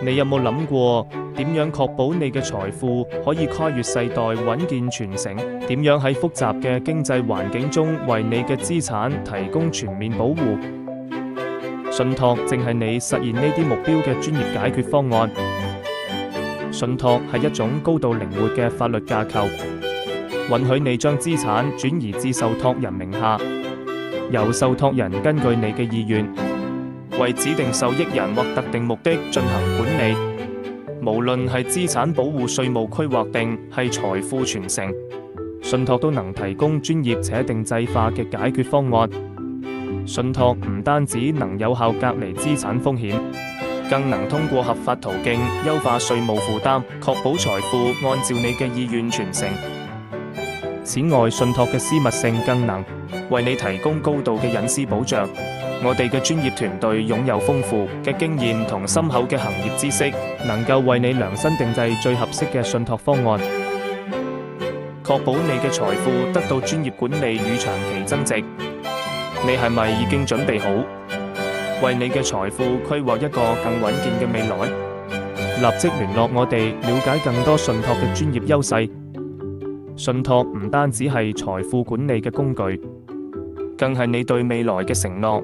你有冇諗過點樣確保你嘅財富可以跨越世代穩健傳承？點樣喺複雜嘅經濟環境中為你嘅資產提供全面保護？信託正係你實現呢啲目標嘅專業解決方案。信託係一種高度靈活嘅法律架構，允許你將資產轉移至受託人名下，由受託人根據你嘅意願，為指定受益人或特定目的進行管理。無論係資產保護、稅務規劃定係財富傳承，信託都能提供專業且定制化嘅解決方案。信託唔單止能有效隔離資產風險，更能通過合法途徑優化稅務負擔，確保財富按照你嘅意願傳承。此外，信託嘅私密性更能為你提供高度嘅隱私保障。我哋嘅專業團隊擁有豐富嘅經驗同深厚嘅行業知識，能夠為你量身定製最合適嘅信託方案，確保你嘅財富得到專業管理與長期增值。你係咪已經準備好為你嘅財富規劃一個更穩健嘅未來？立即聯絡我哋，了解更多信託嘅專業優勢。信託唔單止係財富管理嘅工具，更係你對未來嘅承諾。